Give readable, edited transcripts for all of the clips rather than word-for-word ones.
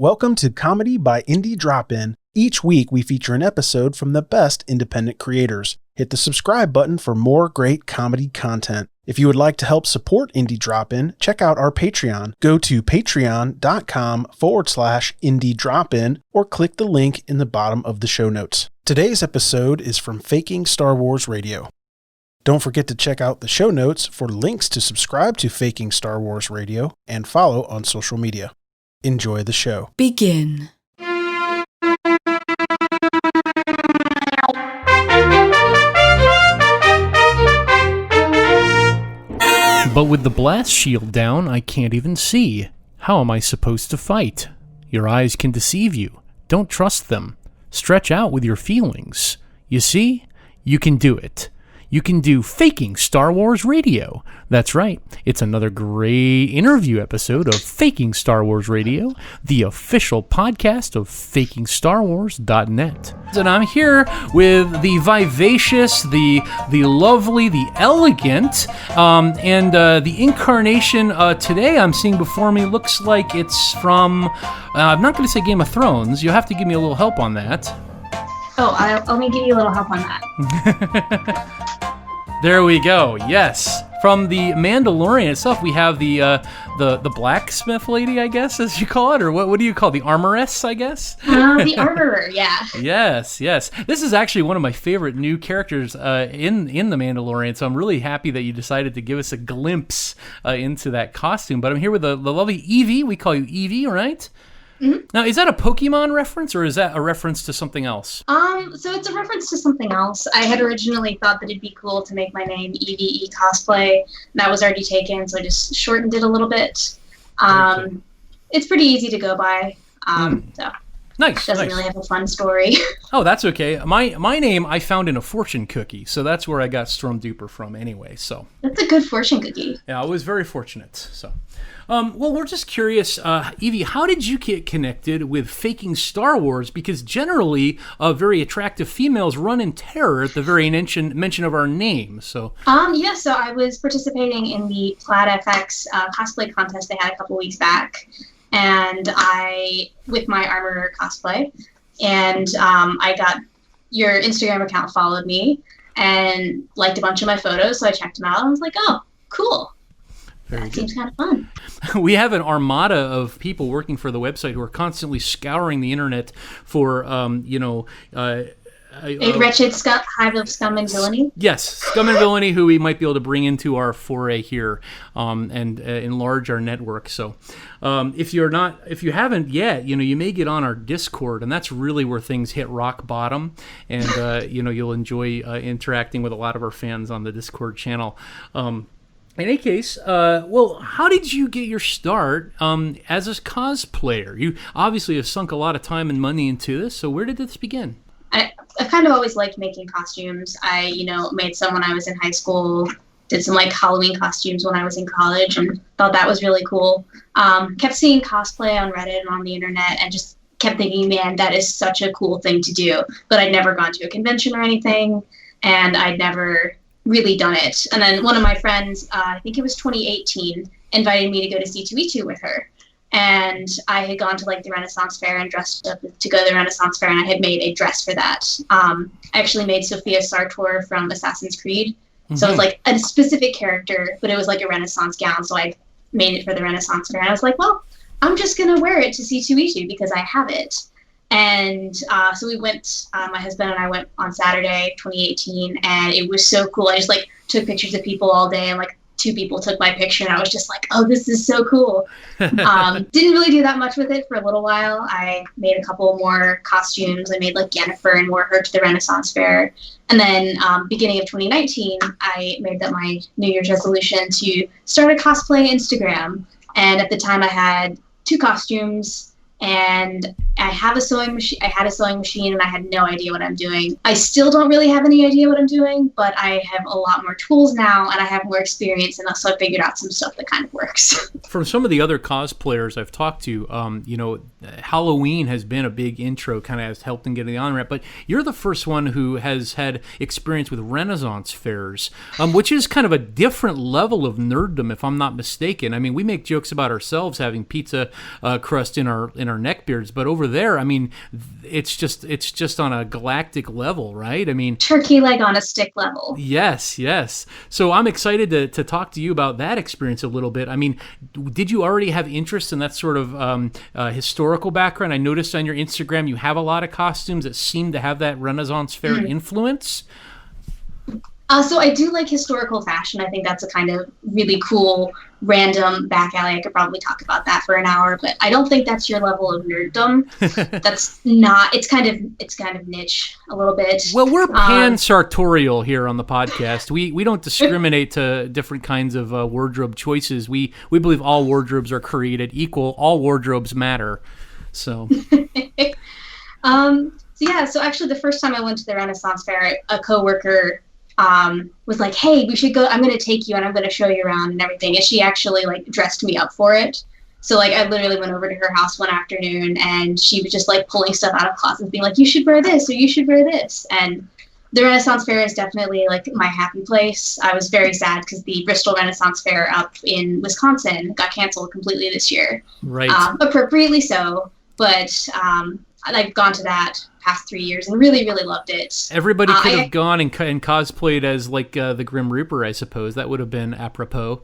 Welcome to Comedy by Indie Drop-In. Each week we feature an episode from the best independent creators. Hit the subscribe button for more great comedy content. If you would like to help support Indie Drop-In, check out our Patreon. Go to patreon.com/Indie Drop-In or click the link in the bottom of the show notes. Today's episode is from Faking Star Wars Radio. Don't forget to check out the show notes for links to subscribe to Faking Star Wars Radio and follow on social media. Enjoy the show. Begin. But with the blast shield down, I can't even see. How am I supposed to fight? Your eyes can deceive you. Don't trust them. Stretch out with your feelings. You see? You can do it. You can do Faking Star Wars Radio. That's right. It's another great interview episode of Faking Star Wars Radio, the official podcast of FakingStarWars.net. And I'm here with the vivacious, the lovely, the elegant, and the incarnation today I'm seeing before me looks like it's from, I'm not going to say Game of Thrones. You'll have to give me a little help on that. Oh, let me give you a little help on that. There we go. Yes, from the Mandalorian itself, we have the blacksmith lady, I guess, as you call it, or what do you call it? The armoress, I guess. The armorer, yeah. Yes. This is actually one of my favorite new characters in the Mandalorian, so I'm really happy that you decided to give us a glimpse into that costume. But I'm here with the lovely Evie. We call you Evie, right? Mm-hmm. Now, is that a Pokemon reference, or is that a reference to something else? So it's a reference to something else. I had originally thought that it'd be cool to make my name Ev Cosplay. That was already taken, so I just shortened it a little bit. Cool. It's pretty easy to go by. So nice. Doesn't really have a fun story. Oh, that's okay. My name I found in a fortune cookie, so that's where I got Storm Duper from anyway. So that's a good fortune cookie. Yeah, I was very fortunate. So. Well, we're just curious, Evie, how did you get connected with Faking Star Wars? Because generally, very attractive females run in terror at the very mention of our name. So, so I was participating in the Plaid FX cosplay contest they had a couple weeks back, and with my armorer cosplay, and I got your Instagram account followed me and liked a bunch of my photos, so I checked them out. And I was like, oh, cool. That seems kind of fun. We have an armada of people working for the website who are constantly scouring the internet for, a wretched hive of scum and villainy. Yes, scum and villainy, who we might be able to bring into our foray here, and enlarge our network. So, if you haven't yet, you may get on our Discord, and that's really where things hit rock bottom. And you'll enjoy interacting with a lot of our fans on the Discord channel. In any case, how did you get your start as a cosplayer? You obviously have sunk a lot of time and money into this, so where did this begin? I kind of always liked making costumes. I, made some when I was in high school, did some Halloween costumes when I was in college, and thought that was really cool. Kept seeing cosplay on Reddit and on the internet, and just kept thinking, man, that is such a cool thing to do. But I'd never gone to a convention or anything, and I'd never really done it. And then one of my friends, I think it was 2018, invited me to go to C2E2 with her. And I had gone to the Renaissance Fair and dressed up to go to the Renaissance Fair, and I had made a dress for that. I actually made Sophia Sartor from Assassin's Creed. Mm-hmm. So it was a specific character, but it was a Renaissance gown, so I made it for the Renaissance Fair. And I was like, well, I'm just going to wear it to C2E2 because I have it. And so we went, my husband and I went on Saturday, 2018, and it was so cool. I just took pictures of people all day, and 2 people took my picture, and I was just like, oh, this is so cool. Didn't really do that much with it for a little while. I made a couple more costumes. I made Yennefer and wore her to the Renaissance Fair. And then beginning of 2019, I made that my New Year's resolution to start a cosplay Instagram. And at the time I had 2 costumes, and I had a sewing machine, and I had no idea what I'm doing. I still don't really have any idea what I'm doing, but I have a lot more tools now, and I have more experience, and so I figured out some stuff that kind of works. From some of the other cosplayers I've talked to, Halloween has been a big intro, kind of has helped in getting the on-ramp, but you're the first one who has had experience with Renaissance fairs, which is kind of a different level of nerddom, if I'm not mistaken. I mean, we make jokes about ourselves having pizza crust in our neckbeards, but over there, I mean, it's just on a galactic level, right? I mean, turkey leg on a stick level. Yes. So I'm excited to talk to you about that experience a little bit. I mean, did you already have interest in that sort of historical background? I noticed on your Instagram you have a lot of costumes that seem to have that Renaissance fair influence. So I do like historical fashion. I think that's a kind of really cool, random back alley. I could probably talk about that for an hour, but I don't think that's your level of nerddom. That's not. It's kind of niche a little bit. Well, we're pan-sartorial here on the podcast. We don't discriminate to different kinds of wardrobe choices. We believe all wardrobes are created equal. All wardrobes matter. So. So actually, the first time I went to the Renaissance fair, a coworker was like, hey, we should go, I'm going to take you and I'm going to show you around and everything. And she actually like dressed me up for it. So like I literally went over to her house one afternoon and she was just like pulling stuff out of closets being like, you should wear this or you should wear this. And the Renaissance Fair is definitely like my happy place. I was very sad because the Bristol Renaissance Fair up in Wisconsin got canceled completely this year. Right. Appropriately so. But I've gone to that past 3 years and really, really loved it. Everybody could have gone and cosplayed as like the Grim Reaper, I suppose. That would have been apropos.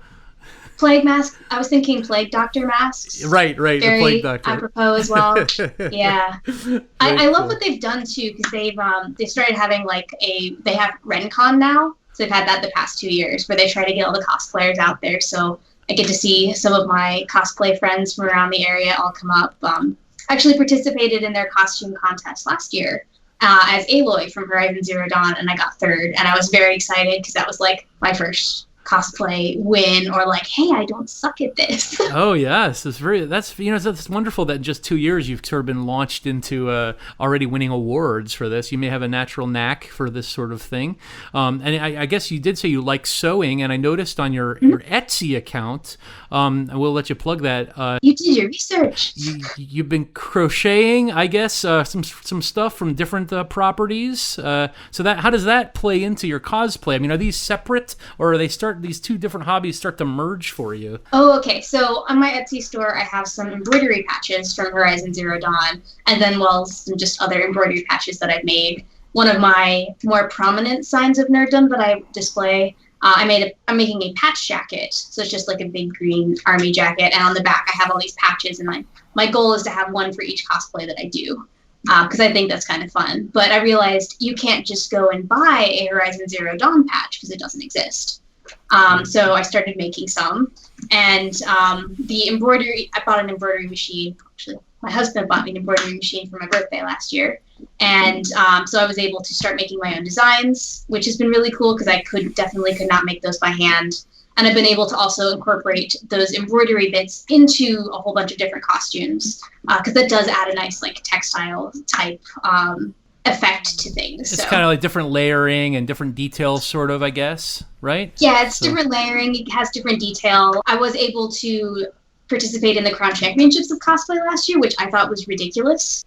Plague mask. I was thinking plague doctor masks. Right. Very the plague doctor. Apropos as well. Yeah. I love what they've done too, because they've started having they have RenCon now. So they've had that the past 2 years where they try to get all the cosplayers out there. So I get to see some of my cosplay friends from around the area all come up. Actually participated in their costume contest last year as Aloy from Horizon Zero Dawn, and I got third, and I was very excited because that was like my first cosplay win, or like, hey, I don't suck at this. Oh yes, that's wonderful that in just 2 years you've sort of been launched into already winning awards for this. You may have a natural knack for this sort of thing, and I guess you did say you like sewing, and I noticed on your Etsy account, I will let you plug that. You did your research. You've been crocheting, I guess, some stuff from different properties. So that, how does that play into your cosplay? I mean, are these separate, or are these two different hobbies start to merge for you? Oh, okay. So on my Etsy store, I have some embroidery patches from Horizon Zero Dawn, and then some just other embroidery patches that I've made. One of my more prominent signs of nerddom that I display, I'm making a patch jacket. So it's just like a big green army jacket, and on the back I have all these patches, and my goal is to have one for each cosplay that I do. Because I think that's kind of fun. But I realized you can't just go and buy a Horizon Zero Dawn patch because it doesn't exist. So I started making some, and the embroidery, I bought an embroidery machine. Actually, my husband bought me an embroidery machine for my birthday last year, and so I was able to start making my own designs, which has been really cool because I definitely could not make those by hand. And I've been able to also incorporate those embroidery bits into a whole bunch of different costumes, because that does add a nice like textile type effect to things. It's kind of like different layering and different details, sort of, I guess, right? Yeah, it's different layering. It has different detail. I was able to participate in the Crown Championships of Cosplay last year, which I thought was ridiculous.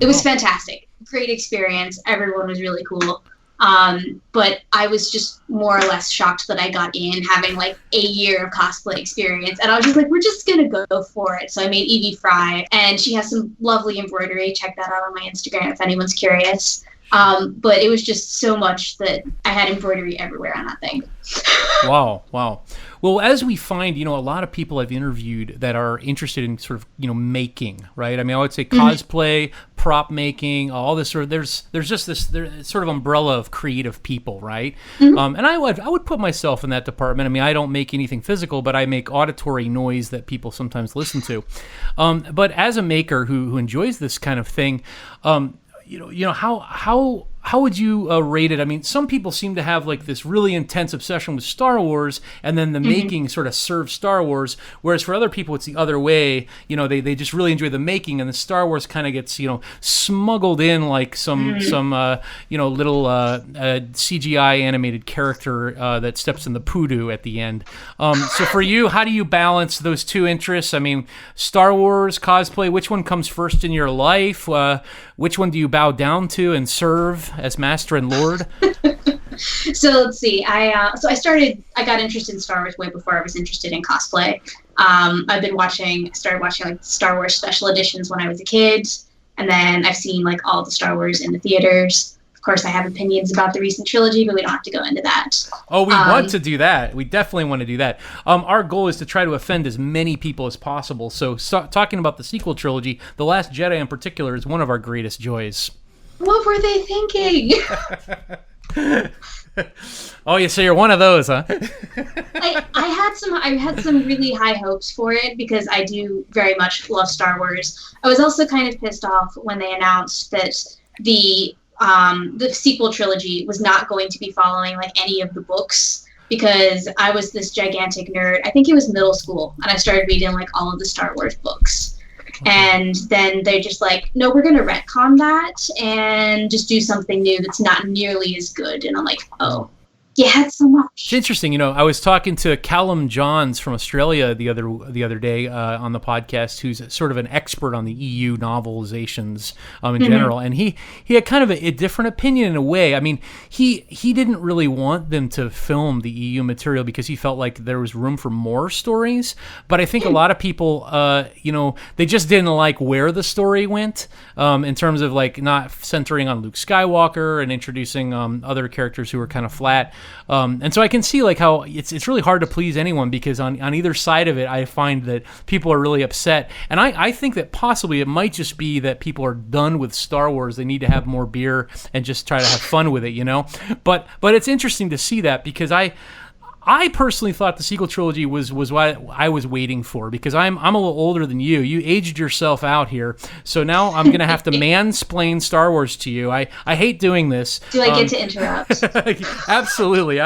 It was fantastic. Great experience. Everyone was really cool. But I was just more or less shocked that I got in, having like a year of cosplay experience. And I was just like, we're just going to go for it. So I made Evie Fry, and she has some lovely embroidery. Check that out on my Instagram if anyone's curious. But it was just so much that I had embroidery everywhere on that thing. Wow. Well, as we find, a lot of people I've interviewed that are interested in sort of, making, right? I mean, I would say cosplay, prop making, all this sort of, there's just this sort of umbrella of creative people, right? And I would put myself in that department. I mean, I don't make anything physical, but I make auditory noise that people sometimes listen to. But as a maker who enjoys this kind of thing, how how would you rate it? I mean, some people seem to have like this really intense obsession with Star Wars, and then the making sort of serves Star Wars, whereas for other people it's the other way. You know, they just really enjoy the making, and the Star Wars kind of gets, you know, smuggled in like some you know, little CGI animated character that steps in the poodoo at the end. So for you, how do you balance those two interests? I mean, Star Wars, cosplay, which one comes first in your life? Which one do you bow down to and serve as master and lord? So let's see. I got interested in Star Wars way before I was interested in cosplay. Started watching like Star Wars special editions when I was a kid, and then I've seen like all the Star Wars in the theaters. Of course, I have opinions about the recent trilogy, but we don't have to go into that. Oh, we want to do that. We definitely want to do that. Our goal is to try to offend as many people as possible. So talking about the sequel trilogy, The Last Jedi in particular is one of our greatest joys. What were they thinking? Oh, you say you're one of those, huh? I had some really high hopes for it because I do very much love Star Wars. I was also kind of pissed off when they announced that the sequel trilogy was not going to be following like any of the books, because I was this gigantic nerd. I think it was middle school, and I started reading like all of the Star Wars books. And then they're just like, no, we're going to retcon that and just do something new that's not nearly as good. And I'm like, oh, you had so much. It's interesting. You know, I was talking to Callum Johns from Australia the other day on the podcast, who's sort of an expert on the EU novelizations in general, and he had kind of a different opinion in a way. I mean, he didn't really want them to film the EU material because he felt like there was room for more stories. But I think a lot of people, you know, they just didn't like where the story went in terms of like not centering on Luke Skywalker and introducing other characters who were kind of flat. And so I can see like how it's really hard to please anyone, because on either side of it, I find that people are really upset. And I think that possibly it might just be that people are done with Star Wars. They need to have more beer and just try to have fun with it, you know? But it's interesting to see that, because I personally thought the sequel trilogy was what I was waiting for, because I'm a little older than you. You aged yourself out here, so now I'm gonna have to mansplain Star Wars to you. I hate doing this. Do I get to interrupt? Absolutely.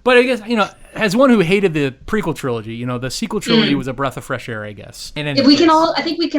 But I guess, you know, as one who hated the prequel trilogy, you know, the sequel trilogy was a breath of fresh air, I guess. I think we can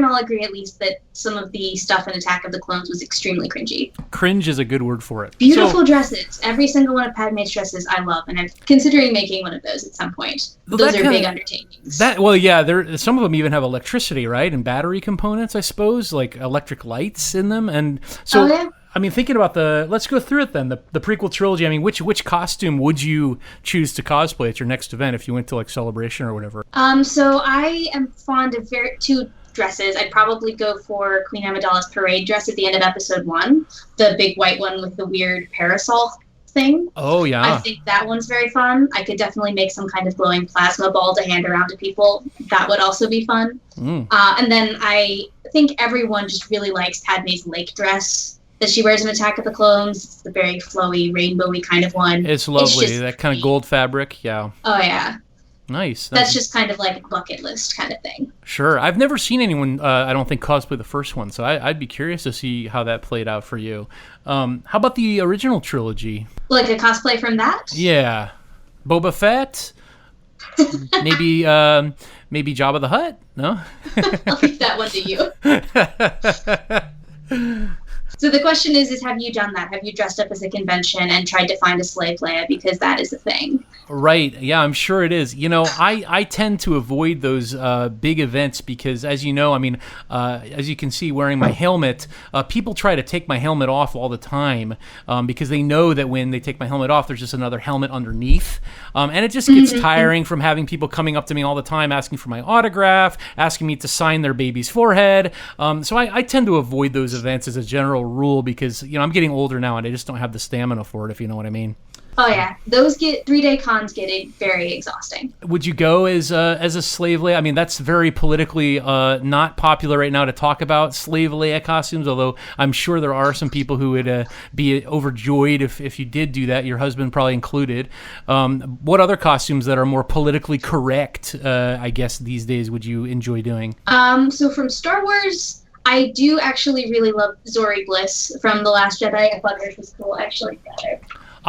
all agree at least that some of the stuff in Attack of the Clones was extremely cringy. Cringe is a good word for it. Beautiful dresses. Every single one of Padme's dresses I love, and I'm considering making one of those at some point. Those are big undertakings. Some of them even have electricity, right? And battery components, I suppose, like electric lights in them. And so... Oh, yeah. I mean, thinking about let's go through it then. The prequel trilogy. I mean, which costume would you choose to cosplay at your next event if you went to like Celebration or whatever? So I am fond of two dresses. I'd probably go for Queen Amidala's parade dress at the end of episode 1, the big white one with the weird parasol thing. Oh yeah. I think that one's very fun. I could definitely make some kind of glowing plasma ball to hand around to people. That would also be fun. And then I think everyone just really likes Padme's lake dress that she wears in Attack of the Clones. It's the very flowy, rainbowy kind of one. It's lovely. That kind of gold fabric. Yeah. Oh, yeah. Nice. That's just kind of like a bucket list kind of thing. Sure. I've never seen anyone, I don't think, cosplay the first one, so I'd be curious to see how that played out for you. How about the original trilogy? Like a cosplay from that? Yeah. Boba Fett? maybe Jabba the Hutt? No? I'll leave that one to you. So the question is have you done that? Have you dressed up as a convention and tried to find a slave Leia? Because that is a thing. Right. Yeah, I'm sure it is. You know, I tend to avoid those big events because, as you know, I mean, as you can see wearing my helmet, people try to take my helmet off all the time because they know that when they take my helmet off, there's just another helmet underneath. And it just gets tiring from having people coming up to me all the time asking for my autograph, asking me to sign their baby's forehead. So I tend to avoid those events as a general rule because, you know, I'm getting older now and I just don't have the stamina for it, if you know what I mean. Oh yeah, those 3-day cons get very exhausting. Would you go as a slave Leia? I mean, that's very politically not popular right now to talk about slave Leia costumes, although I'm sure there are some people who would be overjoyed if you did do that, your husband probably included. What other costumes that are more politically correct, I guess, these days would you enjoy doing? So from Star Wars, I I do actually really love Zori Bliss from The Last Jedi. I thought hers was cool. I actually got her.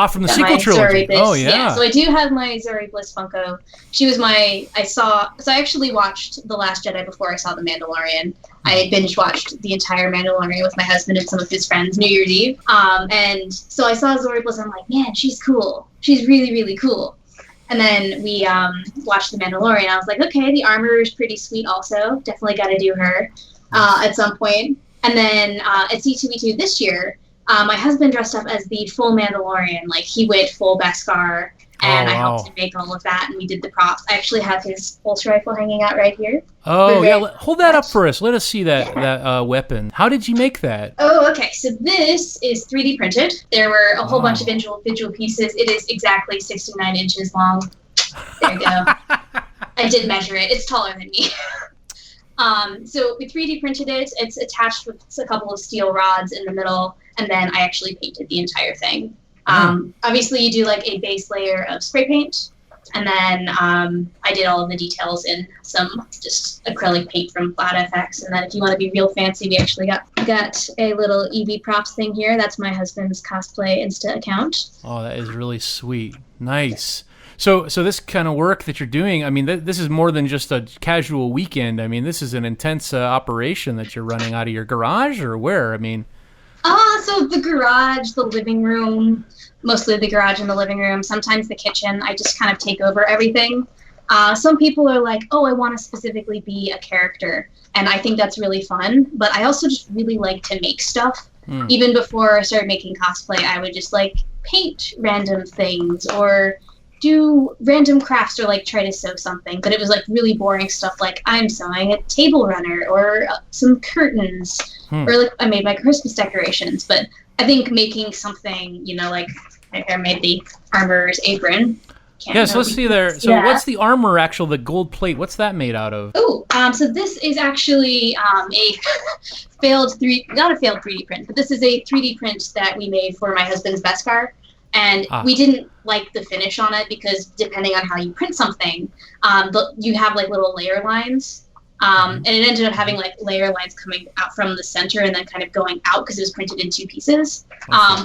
From the sequel trilogy. Oh, yeah. So I do have my Zori Bliss Funko. She was I actually watched The Last Jedi before I saw The Mandalorian. I binge watched the entire Mandalorian with my husband and some of his friends New Year's Eve. And so I saw Zori Bliss and I'm like, man, she's cool. She's really, really cool. And then we watched The Mandalorian. I was like, okay, the armor is pretty sweet also. Definitely got to do her at some point. And then at C2E2 this year, my husband dressed up as the full Mandalorian. Like, he went full Beskar, and I helped him make all of that, and we did the props. I actually have his pulse rifle hanging out right here. Oh, yeah. Hold that up for us. Let us see that weapon. How did you make that? Oh, okay. So this is 3D printed. There were a whole bunch of individual pieces. It is exactly 69 inches long. There you go. I did measure it. It's taller than me. So we 3D printed it. It's attached with a couple of steel rods in the middle, and then I actually painted the entire thing. Obviously, you do like a base layer of spray paint, and then I did all of the details in some just acrylic paint from Cloud FX. And then if you want to be real fancy, we actually got a little EV props thing here. That's my husband's cosplay Insta account. Oh, that is really sweet. Nice. So this kind of work that you're doing, I mean, this is more than just a casual weekend. I mean, this is an intense operation that you're running out of your garage, or where? I mean... So the garage, the living room, mostly the garage and the living room, sometimes the kitchen. I just kind of take over everything. Some people are like, oh, I want to specifically be a character. And I think that's really fun. But I also just really like to make stuff. Even before I started making cosplay, I would just like paint random things or do random crafts or like try to sew something. But it was like really boring stuff, like I'm sewing a table runner or some curtains, or like I made my Christmas decorations. But I think making something, you know, like I made the armorer's apron. So let's see there. So what's the armor, the gold plate? What's that made out of? Oh, so this is actually a not a failed 3D print, but this is a 3D print that we made for my husband's Beskar. And we didn't like the finish on it because depending on how you print something, you have like little layer lines. And it ended up having like layer lines coming out from the center and then kind of going out because it was printed in two pieces,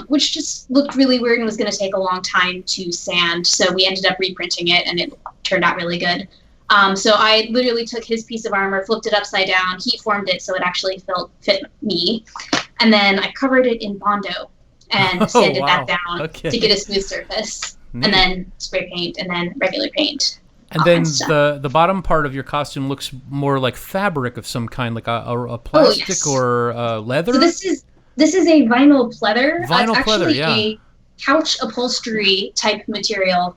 which just looked really weird and was going to take a long time to sand. So we ended up reprinting it and it turned out really good. So I literally took his piece of armor, flipped it upside down, heat formed it so it actually fit me. And then I covered it in Mando and sanded that down to get a smooth surface. And then spray paint and then regular paint. And then the bottom part of your costume looks more like fabric of some kind, like a plastic or leather. So this is a vinyl pleather. Vinyl pleather, yeah. A couch upholstery type material.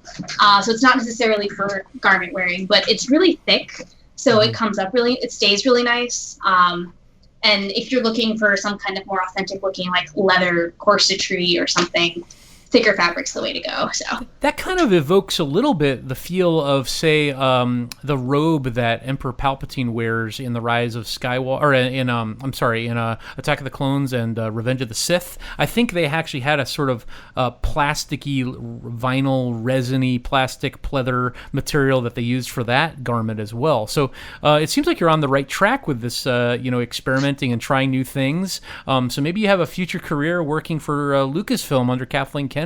So it's not necessarily for garment wearing, but it's really thick, so it comes up it stays really nice. And if you're looking for some kind of more authentic looking, like leather corsetry or something, thicker fabric's the way to go. So that kind of evokes a little bit the feel of, say, the robe that Emperor Palpatine wears in The Rise of Skywalker, or in Attack of the Clones and Revenge of the Sith. I think they actually had a sort of plasticky, vinyl, resiny, plastic pleather material that they used for that garment as well. So it seems like you're on the right track with this, experimenting and trying new things. So maybe you have a future career working for Lucasfilm under Kathleen Kennedy's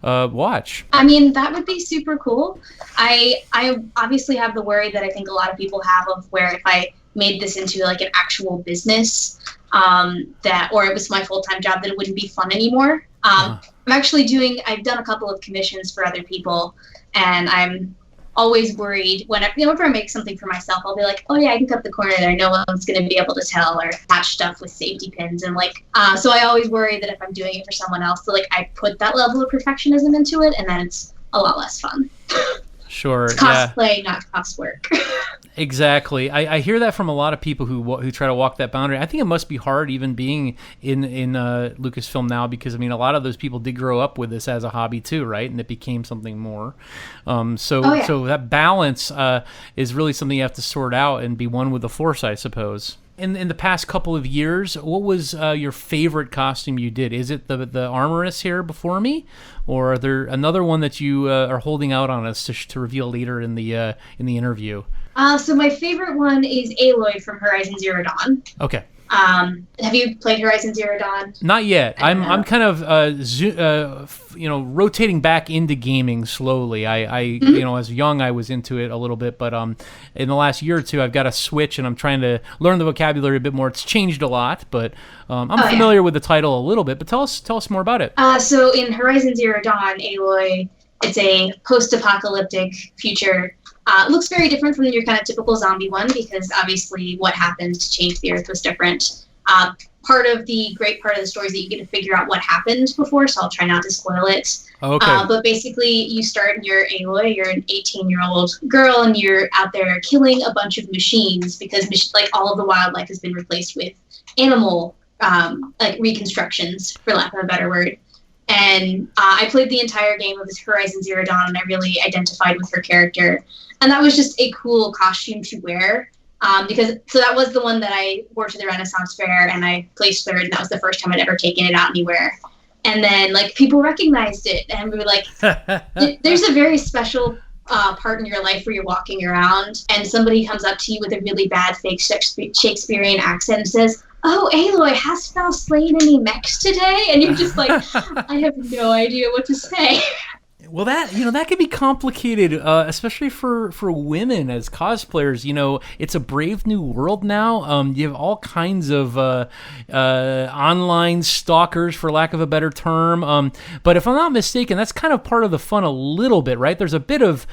watch. I mean, that would be super cool. I obviously have the worry that I think a lot of people have of where if I made this into like an actual business, or it was my full-time job, that it wouldn't be fun anymore. I've done a couple of commissions for other people, and I'm always worried whenever I make something for myself, I'll be like, oh yeah, I can cut the corner there. No one's going to be able to tell, or patch stuff with safety pins. And so I always worry that if I'm doing it for someone else, so I put that level of perfectionism into it, and then it's a lot less fun. Sure. It's cosplay, not cost work. Exactly. I hear that from a lot of people who try to walk that boundary. I think it must be hard even being in Lucasfilm now, because, I mean, a lot of those people did grow up with this as a hobby too, right? And it became something more. So that balance is really something you have to sort out and be one with the Force, I suppose. In the past couple of years, what was your favorite costume you did? Is it the armoress here before me, or are there another one that you are holding out on us to reveal later in the interview? So my favorite one is Aloy from Horizon Zero Dawn. Okay. Have you played Horizon Zero Dawn? Not yet. I'm kind of rotating back into gaming slowly. I as young I was into it a little bit, but in the last year or two I've got a Switch and I'm trying to learn the vocabulary a bit more. It's changed a lot, but I'm familiar with the title a little bit. But tell us more about it. So in Horizon Zero Dawn, Aloy, it's a post-apocalyptic future. Looks very different from your kind of typical zombie one because obviously what happened to change the Earth was different. Great part of the story is that you get to figure out what happened before, so I'll try not to spoil it. Okay. But basically, you start and you're Aloy, you're an 18-year-old girl, and you're out there killing a bunch of machines because all of the wildlife has been replaced with animal reconstructions, for lack of a better word. And I played the entire game of Horizon Zero Dawn, and I really identified with her character. And that was just a cool costume to wear. So that was the one that I wore to the Renaissance Fair, and I placed third, and that was the first time I'd ever taken it out anywhere. And then, people recognized it, and we were like, there's a very special part in your life where you're walking around, and somebody comes up to you with a really bad fake Shakespearean accent and says, "Oh, Aloy, hast thou slain any mechs today?" And you're just like, I have no idea what to say. Well, that could be complicated, especially for women as cosplayers. It's a brave new world now. You have all kinds of online stalkers, for lack of a better term. But if I'm not mistaken, that's kind of part of the fun a little bit, right? There's a bit of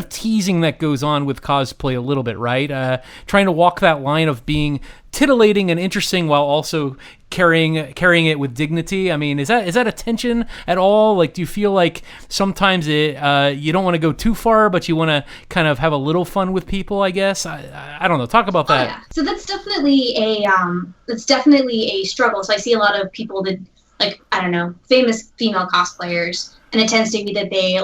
teasing that goes on with cosplay a little bit, right? Trying to walk that line of being titillating and interesting while also carrying it with dignity. I mean, is that a tension at all? Do you feel like sometimes you don't want to go too far, but you want to kind of have a little fun with people, I guess? I don't know. Talk about that. Yeah. So that's definitely a struggle. So I see a lot of people that, famous female cosplayers, and it tends to be that they,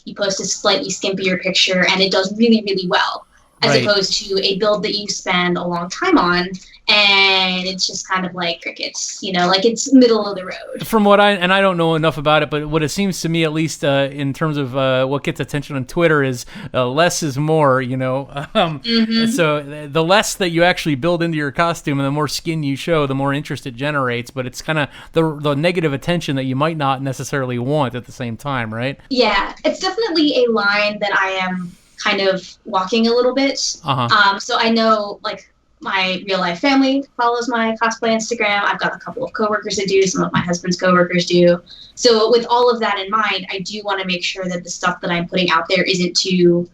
you post a slightly skimpier picture and it does really, really well, as opposed to a build that you spend a long time on, and it's just kind of like crickets, it's middle of the road. From what I don't know enough about it, but what it seems to me, at least in terms of what gets attention on Twitter, is less is more, So the less that you actually build into your costume and the more skin you show, the more interest it generates, but it's kind of the negative attention that you might not necessarily want at the same time, right? Yeah, it's definitely a line that I am kind of walking a little bit. So I know, my real life family follows my cosplay Instagram. I've got a couple of coworkers that do. Some of my husband's coworkers do. So with all of that in mind, I do want to make sure that the stuff that I'm putting out there isn't too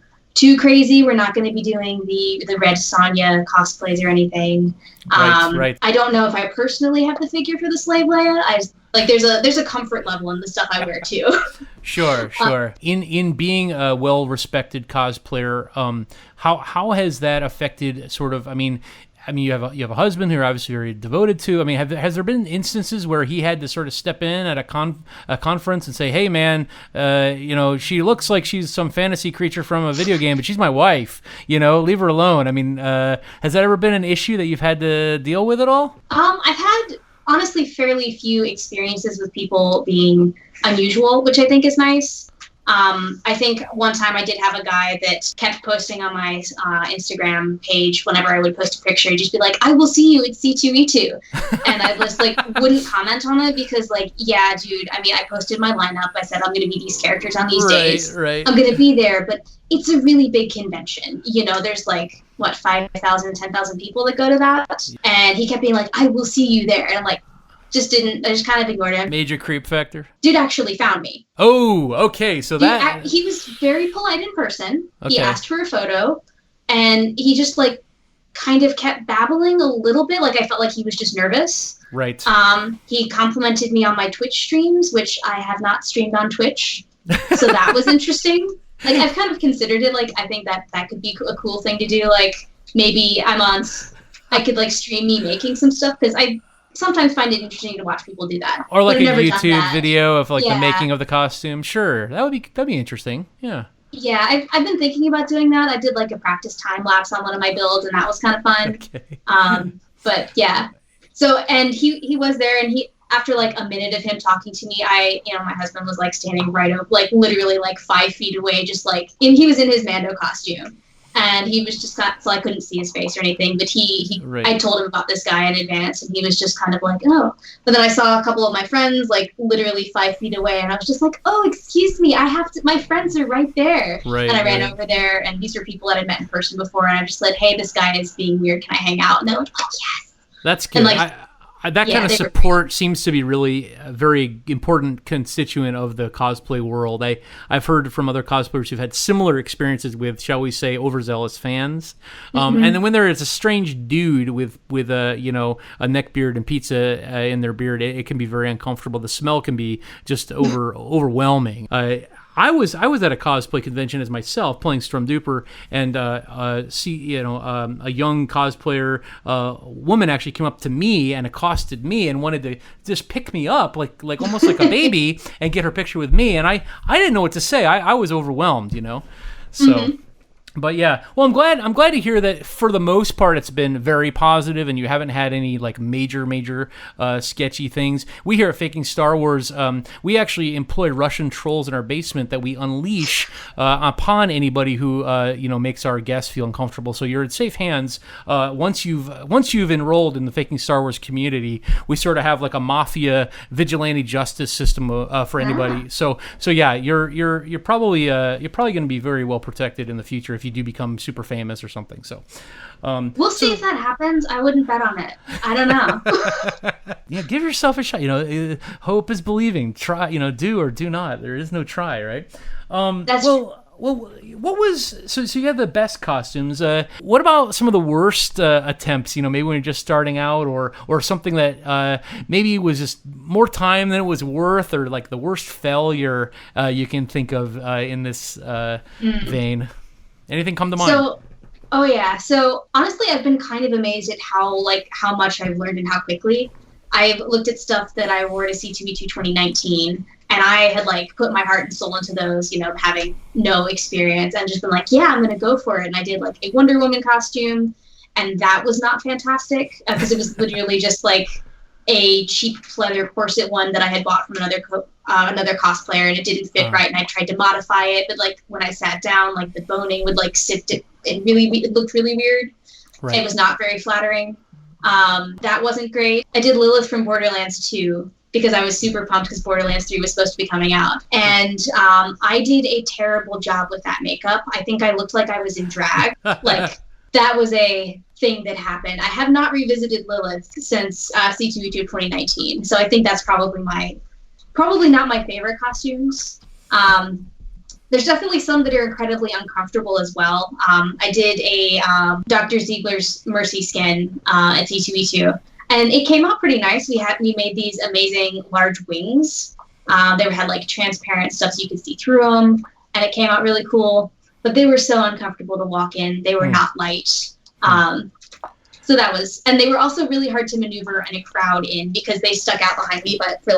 crazy. We're not going to be doing the Red Sonja cosplays or anything. Right. I don't know if I personally have the figure for the Slave Leia. There's a comfort level in the stuff I wear too. Sure. In being a well-respected cosplayer, how has that affected sort of? I mean, you have a husband who you're obviously very devoted to. I mean, has there been instances where he had to sort of step in at a conference and say, "Hey, man, she looks like she's some fantasy creature from a video game, but she's my wife. Leave her alone." I mean, has that ever been an issue that you've had to deal with at all? I've had honestly fairly few experiences with people being unusual, which I think is nice. I think one time I did have a guy that kept posting on my Instagram page whenever I would post a picture. He'd just be like, "I will see you at C2E2." And I just wouldn't comment on it because yeah, dude, I mean, I posted my lineup. I said, I'm going to be these characters on these days. Right. I'm going to be there. But it's a really big convention. There's 5,000, 10,000 people that go to that. And he kept being like, "I will see you there." And I'm like, I just kind of ignored him. Major creep factor. Dude actually found me. Oh, okay. So he was very polite in person. Okay. He asked for a photo, and he just kind of kept babbling a little bit. I felt like he was just nervous. Right. He complimented me on my Twitch streams, which I have not streamed on Twitch. So that was interesting. I've kind of considered it. I think that could be a cool thing to do. Maybe I could stream me making some stuff, because I sometimes find it interesting to watch people do that. Or a YouTube video of the making of the costume. Sure, that'd be interesting. Yeah. Yeah, I've been thinking about doing that. I did a practice time lapse on one of my builds, and that was kind of fun. Okay. But yeah. So, and he was there, and after a minute of him talking to me, my husband was standing right up, literally 5 feet away, just and he was in his Mando costume. And he was just so I couldn't see his face or anything, but Right. I told him about this guy in advance, and he was just kind of like, oh. But then I saw a couple of my friends like literally 5 feet away, and I was just like, oh, excuse me, my friends are right there. Right, and I ran right. over there, and these were people that I'd met in person before, and I just said, hey, this guy is being weird, can I hang out? And they're like, oh yes. That's good. And like, that yeah, kind of they were support seems to be really a very important constituent of the cosplay world. I've heard from other cosplayers who've had similar experiences with, shall we say, overzealous fans. And then when there is a strange dude with a a neck beard and pizza in their beard, it can be very uncomfortable. The smell can be just overwhelming. I was at a cosplay convention as myself, playing Duper, and a young cosplayer woman actually came up to me and accosted me and wanted to just pick me up like almost like a baby and get her picture with me, and I didn't know what to say. I was overwhelmed, so. But yeah, well, I'm glad to hear that for the most part it's been very positive, and you haven't had any like major sketchy things. We here at Faking Star Wars, we actually employ Russian trolls in our basement that we unleash upon anybody who makes our guests feel uncomfortable. So you're in safe hands. Once you've enrolled in the Faking Star Wars community, we sort of have like a mafia vigilante justice system for anybody. So yeah, you're probably going to be very well protected in the future if you do become super famous or something. So we'll see if that happens. I wouldn't bet on it. I don't know. Yeah, give yourself a shot. Hope is believing. Try. Do or do not. There is no try, right? That's well, what was so you had the best costumes. What about some of the worst attempts? Maybe when you're just starting out, or something that maybe was just more time than it was worth, or like the worst failure you can think of in this vein. Anything come to mind? So honestly, I've been kind of amazed at how much I've learned and how quickly. I've looked at stuff that I wore to C2E2 2019, and I had put my heart and soul into those, having no experience, and just been like, yeah, I'm going to go for it. And I did a Wonder Woman costume, and that was not fantastic because it was literally just a cheap leather corset one that I had bought from another cosplayer, and it didn't fit right, and I tried to modify it, but when I sat down, the boning would sit, it looked really weird. Right. It was not very flattering. That wasn't great. I did Lilith from Borderlands 2 because I was super pumped because Borderlands 3 was supposed to be coming out, and I did a terrible job with that makeup. I think I looked like I was in drag. That was a thing that happened. I have not revisited Lilith since C2E2 2019, so I think that's probably not my favorite costumes. There's definitely some that are incredibly uncomfortable as well. I did a Dr. Ziegler's Mercy skin at C2E2, and it came out pretty nice. We made these amazing large wings. They had transparent stuff so you could see through them, and it came out really cool. But they were so uncomfortable to walk in. They were not light. So that was, and they were also really hard to maneuver in a crowd in because they stuck out behind me, but for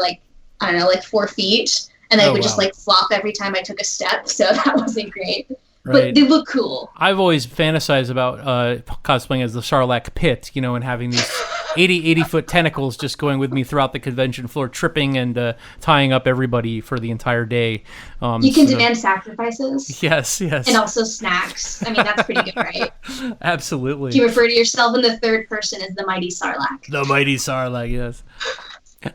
4 feet. And they would just flop every time I took a step. So that wasn't great. Right. But they look cool. I've always fantasized about cosplaying as the Sarlacc pit, and having these 80-foot tentacles just going with me throughout the convention floor, tripping and tying up everybody for the entire day. You can demand sacrifices. Yes. And also snacks. I mean, that's pretty good, right? Absolutely. You refer to yourself in the third person as the mighty Sarlacc. The mighty Sarlacc, yes.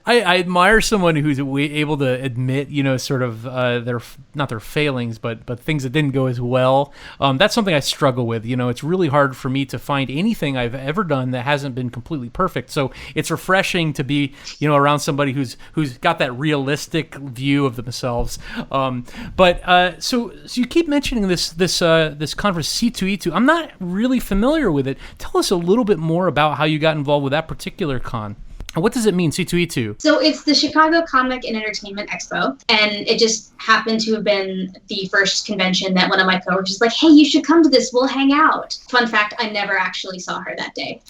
I admire someone who's able to admit, sort of their not their failings, but things that didn't go as well. That's something I struggle with. It's really hard for me to find anything I've ever done that hasn't been completely perfect. So it's refreshing to be, around somebody who's got that realistic view of themselves. So you keep mentioning this conference C2E2. I'm not really familiar with it. Tell us a little bit more about how you got involved with that particular con. What does it mean, C2E2? So it's the Chicago Comic and Entertainment Expo, and it just happened to have been the first convention that one of my coworkers was like, hey, you should come to this, we'll hang out. Fun fact, I never actually saw her that day.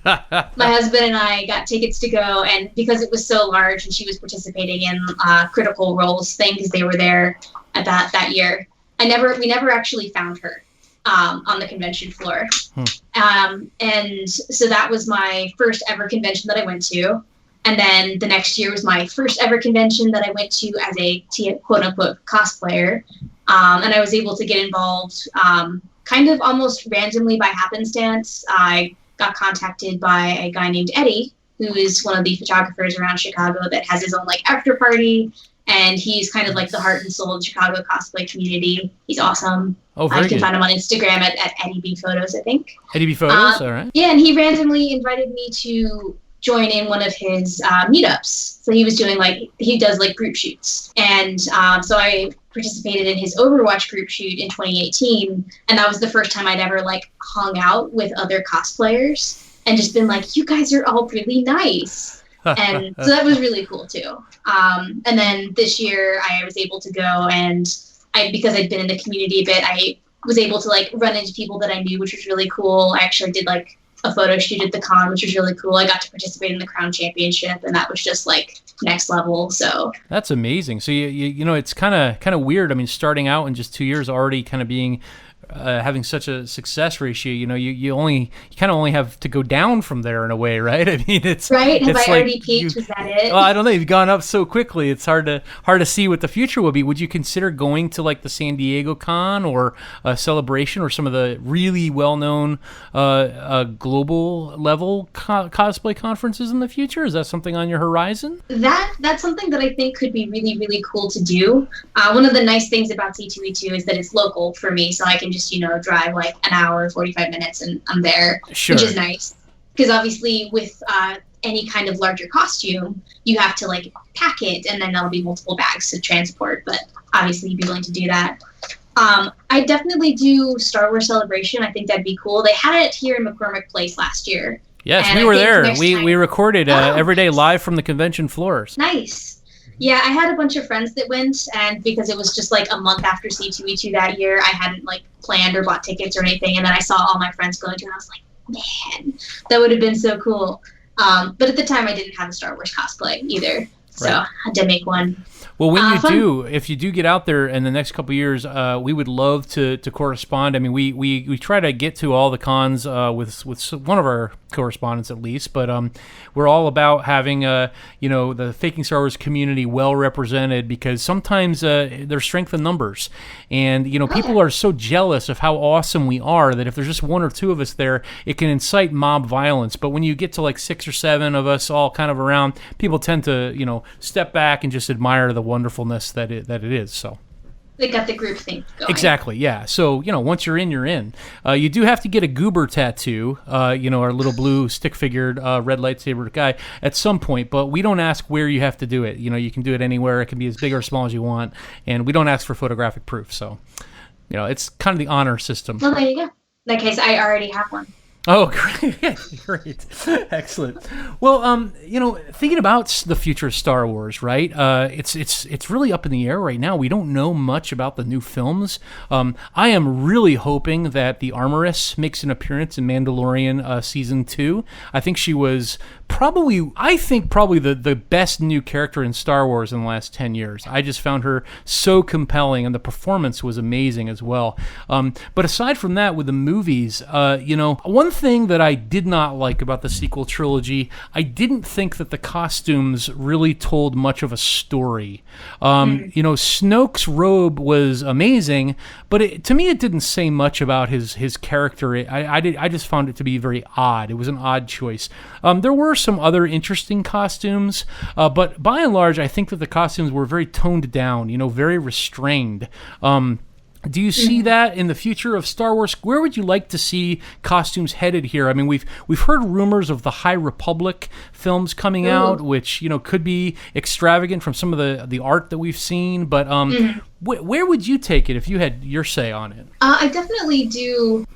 My husband and I got tickets to go, and because it was so large and she was participating in Critical Role's thing because they were there at that year, we never actually found her on the convention floor. And so that was my first ever convention that I went to. And then the next year was my first ever convention that I went to as a quote unquote cosplayer. And I was able to get involved kind of almost randomly by happenstance, I got contacted by a guy named Eddie, who is one of the photographers around Chicago that has his own like after party. And he's kind of like the heart and soul of the Chicago cosplay community. He's awesome. Oh, very You can good. find him on Instagram at Eddie B Photos, I think. Eddie B Photos, all right. Yeah, and he randomly invited me to join in one of his meetups. So he was doing he does like group shoots. And so I participated in his Overwatch group shoot in 2018. And that was the first time I'd ever like hung out with other cosplayers and just been like, you guys are all really nice. And so that was really cool too. And then this year I was able to go and because I'd been in the community a bit, I was able to like run into people that I knew, which was really cool. I actually did like a photo shoot at the con, which was really cool. I got to participate in the Crown Championship, and that was just like next level. So that's amazing. So you know, it's kind of weird. I mean, starting out in just 2 years already kind of being having such a success ratio, you know, you kind of only have to go down from there in a way, right? I mean, it's right. Have it's I already peaked? Was that it? Well, I don't know. You've gone up so quickly. It's hard to see what the future will be. Would you consider going to like the San Diego Con or Celebration or some of the really well-known global level cosplay conferences in the future? Is that something on your horizon? That's something that I think could be really, really cool to do. One of the nice things about C2E2 is that it's local for me, so I can just, you know, drive like an hour, 45 minutes, and I'm there, sure. Which is nice. Because obviously with any kind of larger costume, you have to like pack it, and then there'll be multiple bags to transport, but obviously you'd be willing to do that. I definitely do Star Wars Celebration. I think that'd be cool. They had it here in McCormick Place last year. Yes, and we were there. We recorded every day live from the convention floors. Nice. Yeah, I had a bunch of friends that went, and because it was just like a month after C2E2 that year, I hadn't like planned or bought tickets or anything, and then I saw all my friends going to it, and I was like, man, that would have been so cool. But at the time, I didn't have a Star Wars cosplay either, so I had to make one. Well, when if you do get out there in the next couple of years, we would love to correspond. I mean, we try to get to all the cons with one of our correspondents at least, but we're all about having the Faking Star Wars community well represented, because sometimes there's strength in numbers, and people are so jealous of how awesome we are that if there's just one or two of us there, it can incite mob violence. But when you get to like 6 or 7 of us all kind of around, people tend to step back and just admire the wonderfulness that it is. So they got the group thing going. Exactly, yeah. So, once you're in, you're in. You do have to get a goober tattoo, our little blue stick-figured red lightsaber guy at some point, but we don't ask where you have to do it. You can do it anywhere. It can be as big or small as you want, and we don't ask for photographic proof. So, it's kind of the honor system. Well, there you go. In that case, I already have one. Oh, great. Excellent. Well, thinking about the future of Star Wars, right? It's really up in the air right now. We don't know much about the new films. I am really hoping that the Armoress makes an appearance in Mandalorian Season 2. I think she was probably the best new character in Star Wars in the last 10 years. I just found her so compelling, and the performance was amazing as well. But aside from that, with the movies, one thing that I did not like about the sequel trilogy, I didn't think that the costumes really told much of a story. Snoke's robe was amazing, but to me it didn't say much about his character. I just found it to be very odd. It was an odd choice. There were some other interesting costumes, but by and large, I think that the costumes were very toned down, very restrained. Do you see that in the future of Star Wars? Where would you like to see costumes headed here? I mean, we've heard rumors of the High Republic films coming out, which could be extravagant from some of the art that we've seen. But where would you take it if you had your say on it? I definitely do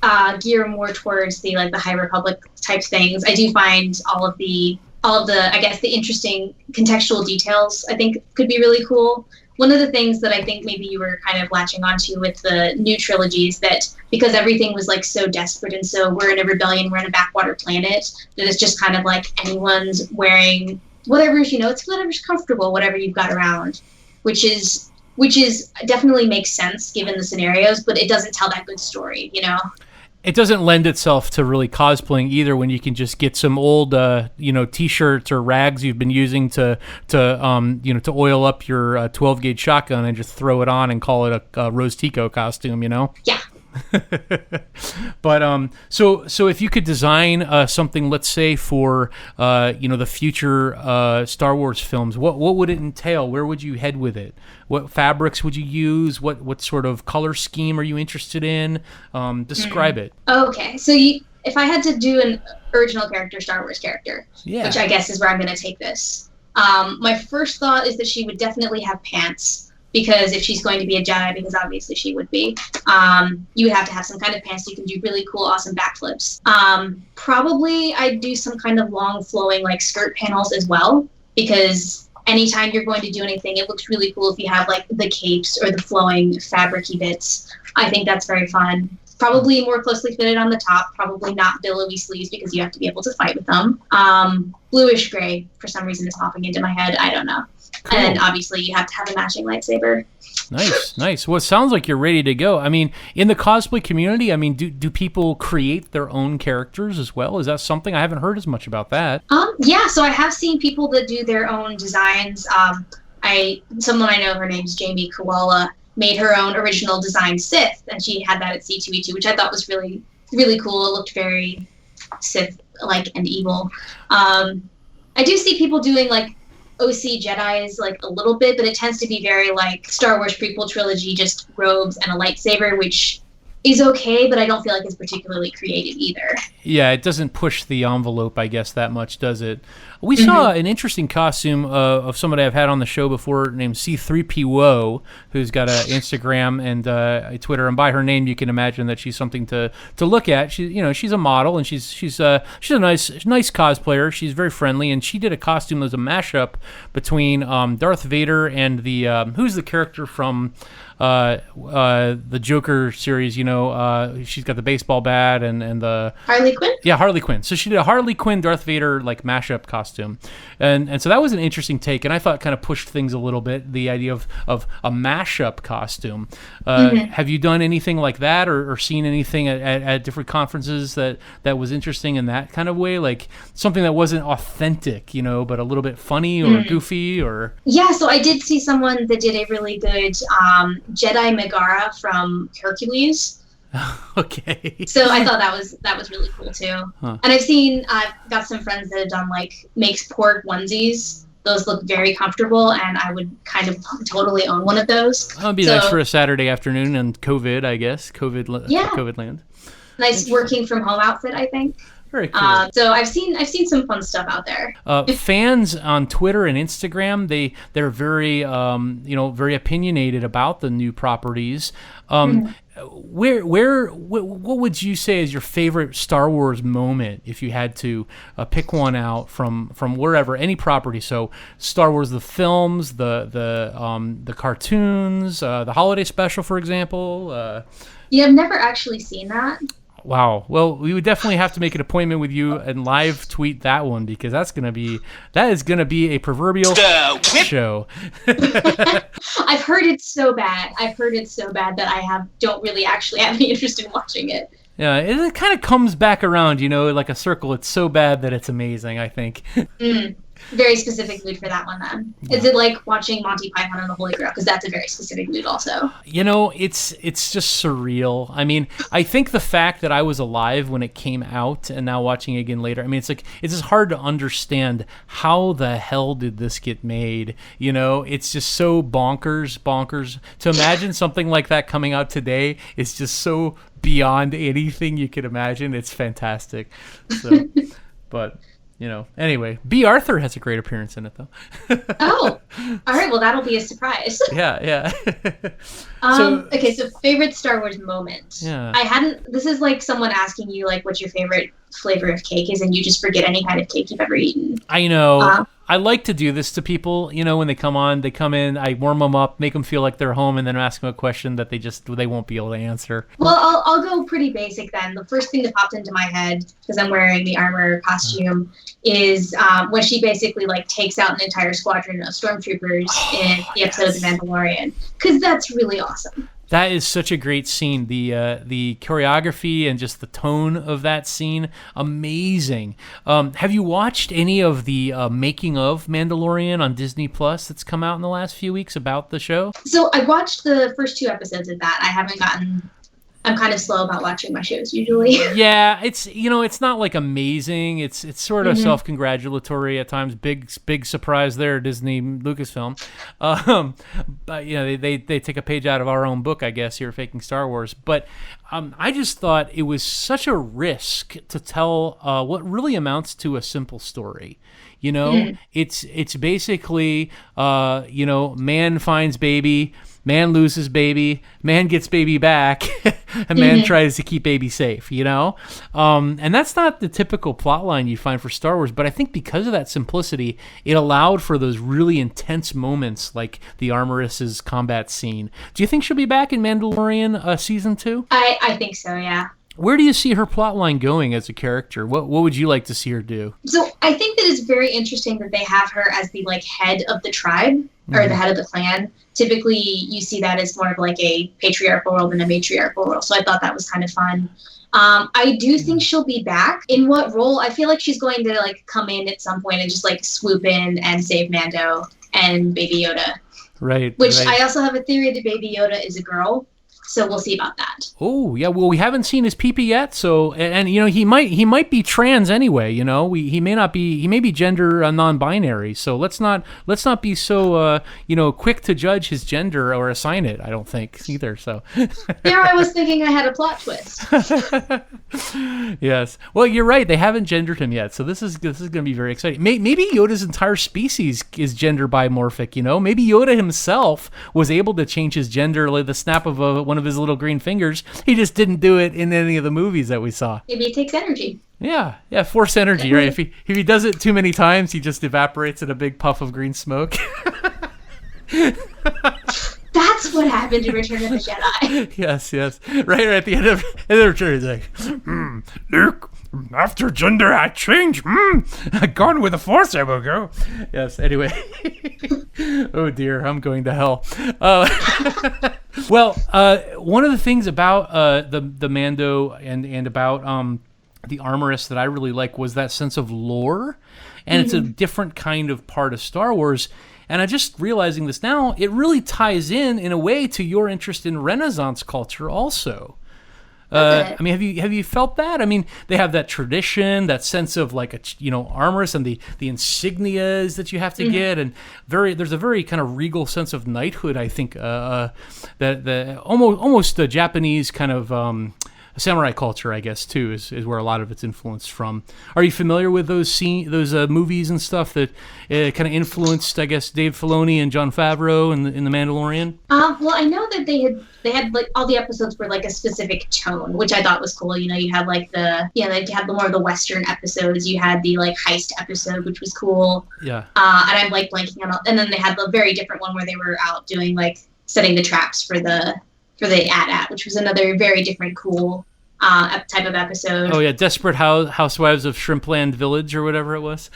gear more towards the High Republic type things. I do find all of the I guess the interesting contextual details I think could be really cool. One of the things that I think maybe you were kind of latching onto with the new trilogy is that because everything was so desperate and so we're in a rebellion, we're in a backwater planet, that it's just kind of anyone's wearing whatever's, it's whatever's comfortable, whatever you've got around, which is definitely makes sense given the scenarios, but it doesn't tell that good story, It doesn't lend itself to really cosplaying either, when you can just get some old, T-shirts or rags you've been using to oil up your 12 gauge shotgun and just throw it on and call it a Rose Tico costume, Yeah. But so if you could design something, let's say for the future Star Wars films, what would it entail? Where would you head with it? What fabrics would you use? What sort of color scheme are you interested in? Describe it. Okay, so if I had to do an original character, Star Wars character, which I guess is where I'm going to take this, my first thought is that she would definitely have pants. Because if she's going to be a Jedi, because obviously she would be, you would have to have some kind of pants so you can do really cool, awesome backflips. Probably I'd do some kind of long flowing like skirt panels as well, because anytime you're going to do anything, it looks really cool if you have like the capes or the flowing fabric-y bits. I think that's very fun. Probably more closely fitted on the top, probably not billowy sleeves because you have to be able to fight with them. Bluish gray, for some reason, is popping into my head. I don't know. Cool. And obviously you have to have a matching lightsaber. Nice. Well, it sounds like you're ready to go. I mean, in the cosplay community, I mean, do people create their own characters as well? Is that something? I haven't heard as much about that. Yeah, so I have seen people that do their own designs. Someone I know, her name's Jamie Koala, made her own original design Sith, and she had that at C2E2, which I thought was really, really cool. It looked very Sith-like and evil. I do see people doing, like, OC Jedis, like, a little bit, but it tends to be very, like, Star Wars prequel trilogy, just robes and a lightsaber, which is okay, but I don't feel like it's particularly creative either. Yeah, it doesn't push the envelope, I guess, that much, does it? We saw an interesting costume of somebody I've had on the show before named C3PO, who's got an Instagram and a Twitter, and by her name you can imagine that she's something to look at. She's a model, and she's a nice cosplayer. She's very friendly, and she did a costume that was a mashup between Darth Vader and the who's the character from the Joker series, she's got the baseball bat and the Harley Quinn? Yeah, Harley Quinn. So she did a Harley Quinn Darth Vader like mashup costume. And so that was an interesting take, and I thought kind of pushed things a little bit, the idea of a mashup costume. Have you done anything like that or seen anything at different conferences that was interesting in that kind of way? Like something that wasn't authentic, but a little bit funny or goofy or... Yeah, so I did see someone that did a really good Jedi Megara from Hercules. Okay. So I thought that was really cool too. Huh. And I've got some friends that have done like makes pork onesies. Those look very comfortable, and I would kind of totally own one of those. That would be nice for a Saturday afternoon and COVID, I guess. COVID land. Nice working from home outfit, I think. Very cool. So I've seen some fun stuff out there. Fans on Twitter and Instagram, they're very very opinionated about the new properties. What would you say is your favorite Star Wars moment if you had to pick one out from wherever, any property? So Star Wars, the films, the cartoons, the holiday special, for example. Yeah, I've never actually seen that. Wow. Well, we would definitely have to make an appointment with you and live tweet that one, because that is gonna be a proverbial show. I've heard it's so bad. That I don't really actually have any interest in watching it. Yeah, it kind of comes back around, like a circle. It's so bad that it's amazing, I think. Very specific mood for that one, then. Yeah. Is it like watching Monty Python and the Holy Grail? Because that's a very specific mood also. It's just surreal. I mean, I think the fact that I was alive when it came out and now watching it again later, I mean, it's just hard to understand how the hell did this get made? It's just so bonkers. To imagine something like that coming out today is just so beyond anything you could imagine. It's fantastic. So, but... anyway, B. Arthur has a great appearance in it, though. Oh, all right. Well, that'll be a surprise. Yeah. Okay, so favorite Star Wars moment. Yeah. This is like someone asking you, like, what your favorite flavor of cake is, and you just forget any kind of cake you've ever eaten. I know. I like to do this to people, when they come in, I warm them up, make them feel like they're home, and then ask them a question that they won't be able to answer. Well, I'll go pretty basic then. The first thing that popped into my head, because I'm wearing the armor costume, is when she basically like takes out an entire squadron of stormtroopers in the episode of The Mandalorian, because that's really awesome. That is such a great scene. The choreography and just the tone of that scene, amazing. Have you watched any of the making of Mandalorian on Disney Plus that's come out in the last few weeks about the show? So I watched the first 2 episodes of that. I I'm kind of slow about watching my shows usually. Yeah, it's not like amazing. It's sort of self-congratulatory at times. Big surprise there, Disney Lucasfilm. But they take a page out of our own book, I guess, here, Faking Star Wars. But I just thought it was such a risk to tell what really amounts to a simple story. It's basically man finds baby. Man loses baby, man gets baby back, and man tries to keep baby safe, And that's not the typical plot line you find for Star Wars, but I think because of that simplicity, it allowed for those really intense moments like the Armoress's combat scene. Do you think she'll be back in Mandalorian season 2? I think so, yeah. Where do you see her plot line going as a character? What would you like to see her do? So I think that it's very interesting that they have her as the head of the tribe or the head of the clan. Typically, you see that as more of like a patriarchal role than a matriarchal role. So I thought that was kind of fun. I do think she'll be back. In what role? I feel like she's going to come in at some point and just swoop in and save Mando and Baby Yoda. Right. Which right. I also have a theory that Baby Yoda is a girl. So we'll see about that. Oh yeah, well we haven't seen his peepee yet. So and he might be trans anyway. He may be gender non-binary. So let's not be so quick to judge his gender or assign it. I don't think either. So there, I was thinking I had a plot twist. Yes. Well, you're right. They haven't gendered him yet. So this is going to be very exciting. Maybe Yoda's entire species is gender bimorphic. Maybe Yoda himself was able to change his gender like the snap of one of his little green fingers. He just didn't do it in any of the movies that we saw. Maybe it takes energy. Yeah, force energy, right? If he does it too many times, he just evaporates in a big puff of green smoke. That's what happened in Return of the Jedi. Yes. Right at the end of Return, he's like, Luke, after gender I change, gone with the Force I will go. Yes, anyway. Oh dear, I'm going to hell. Well, one of the things about the Mando and about the Armoress that I really like was that sense of lore, and it's a different kind of part of Star Wars. And I'm just realizing this now, it really ties in a way to your interest in Renaissance culture also. I mean, have you felt that? I mean, they have that tradition, that sense of Armoress and the insignias that you have to get, and there's a very kind of regal sense of knighthood. I think that the almost the Japanese kind of samurai culture, I guess, too, is where a lot of it's influenced from. Are you familiar with those movies and stuff that kind of influenced, I guess, Dave Filoni and Jon Favreau in the Mandalorian? Well, I know that they had all the episodes were a specific tone, which I thought was cool. You had you had the more of the Western episodes. You had the heist episode, which was cool. Yeah. And I'm blanking on all, and then they had the very different one where they were out doing setting the traps for the AT-AT, which was another very different, cool type of episode. Oh yeah, Desperate Housewives of Shrimpland Village or whatever it was.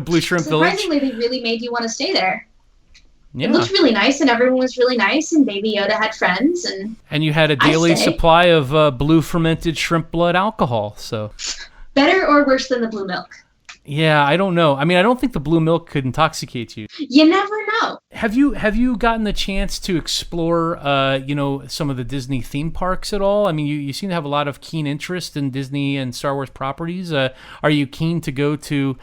Blue Shrimp Village. Surprisingly, they really made you want to stay there. Yeah. It looked really nice, and everyone was really nice, and Baby Yoda had friends, and you had a daily supply of blue fermented shrimp blood alcohol. So better or worse than the blue milk? Yeah, I don't know. I mean, I don't think the blue milk could intoxicate you. You never know. Have you gotten the chance to explore, some of the Disney theme parks at all? I mean, you seem to have a lot of keen interest in Disney and Star Wars properties. Are you keen to go to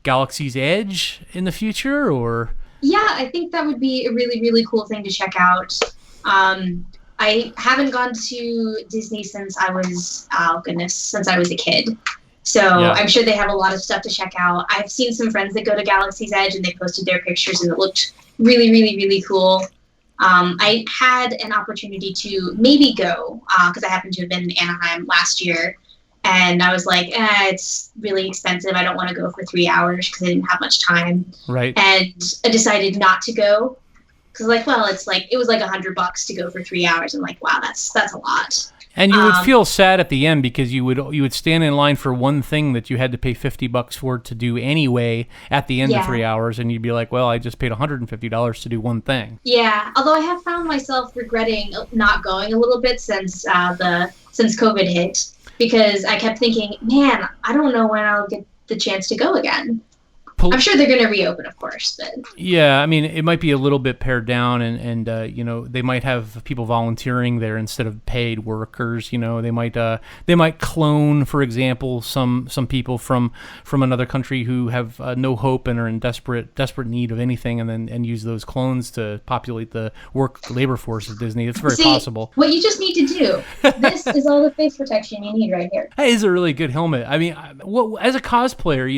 Galaxy's Edge in the future, or? Yeah, I think that would be a really, really cool thing to check out. I haven't gone to Disney since I was a kid. So yeah. I'm sure they have a lot of stuff to check out. I've seen some friends that go to Galaxy's Edge, and they posted their pictures, and it looked really, really, really cool. I had an opportunity to maybe go because I happened to have been in Anaheim last year, and I was like, it's really expensive. I don't want to go for 3 hours because I didn't have much time. Right. And I decided not to go because, it was like $100 to go for 3 hours. I'm like, wow, that's a lot. And you would feel sad at the end because you would stand in line for one thing that you had to pay $50 for to do anyway at the end of 3 hours, and you'd be like, well, I just paid $150 to do one thing. Yeah, although I have found myself regretting not going a little bit since COVID hit, because I kept thinking, man, I don't know when I'll get the chance to go again. I'm sure they're going to reopen, of course. But yeah, I mean, it might be a little bit pared down, and they might have people volunteering there instead of paid workers. They might clone, for example, some people from another country who have no hope and are in desperate need of anything, and use those clones to populate the labor force of Disney. It's very possible. What you just need to do. This is all the face protection you need right here. That is a really good helmet. I mean, as a cosplayer,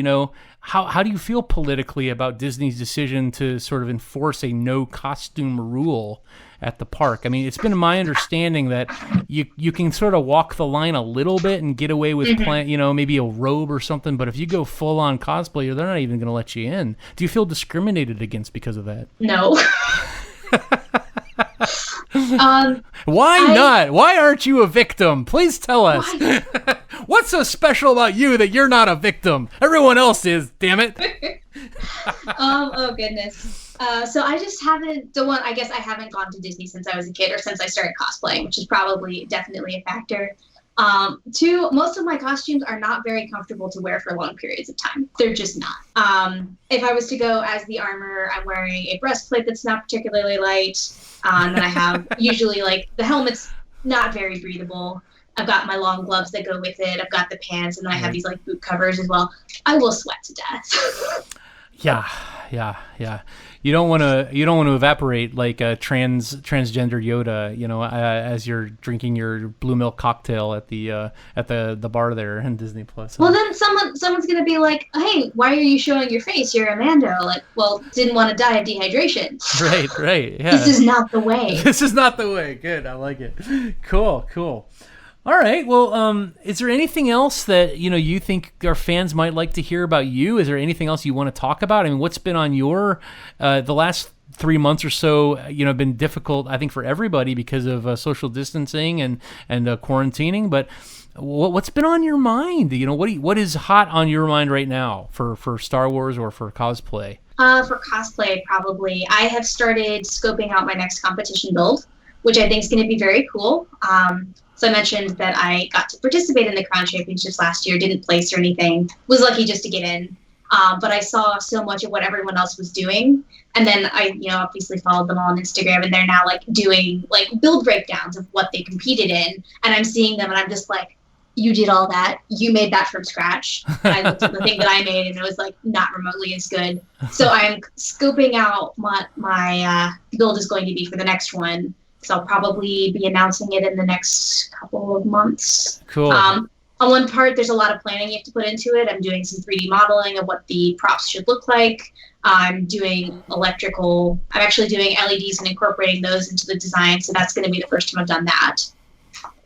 how do you feel politically about Disney's decision to sort of enforce a no costume rule at the park? I mean, it's been my understanding that you can sort of walk the line a little bit and get away with maybe a robe or something, but if you go full on cosplay, they're not even going to let you in. Do you feel discriminated against because of that? No. Why not? Why aren't you a victim? Please tell us. What's so special about you that you're not a victim? Everyone else is, damn it. Oh goodness. So I just haven't I guess I haven't gone to Disney since I was a kid, or since I started cosplaying, which is probably definitely a factor. Two, most of my costumes are not very comfortable to wear for long periods of time. They're just not. If I was to go as the armor, I'm wearing a breastplate that's not particularly light. And then I have usually the helmet's not very breathable. I've got my long gloves that go with it. I've got the pants, and then I have these boot covers as well. I will sweat to death. Yeah. You don't want to evaporate like a transgender Yoda, as you're drinking your blue milk cocktail at the bar there in Disney Plus. Well, then someone's gonna be like, "Hey, why are you showing your face? You're a Mando." Well, didn't want to die of dehydration. Right. Yeah. This is not the way. This is not the way. Good. I like it. Cool. All right. Well, is there anything else that you think our fans might like to hear about you? Is there anything else you want to talk about? I mean, what's been on your the last 3 months or so? Been difficult, I think, for everybody because of social distancing and quarantining. But what's been on your mind? What is hot on your mind right now for Star Wars or for cosplay? For cosplay, probably. I have started scoping out my next competition build, which I think is going to be very cool. So I mentioned that I got to participate in the Crown Championships last year, didn't place or anything, was lucky just to get in. But I saw so much of what everyone else was doing. And then I, obviously followed them all on Instagram, and they're now doing build breakdowns of what they competed in. And I'm seeing them and I'm just like, you did all that. You made that from scratch. And I looked at the thing that I made and it was not remotely as good. So I'm scoping out what my build is going to be for the next one. So I'll probably be announcing it in the next couple of months. Cool. On one part, there's a lot of planning you have to put into it. I'm doing some 3D modeling of what the props should look like. I'm doing electrical. I'm actually doing LEDs and incorporating those into the design. So that's going to be the first time I've done that.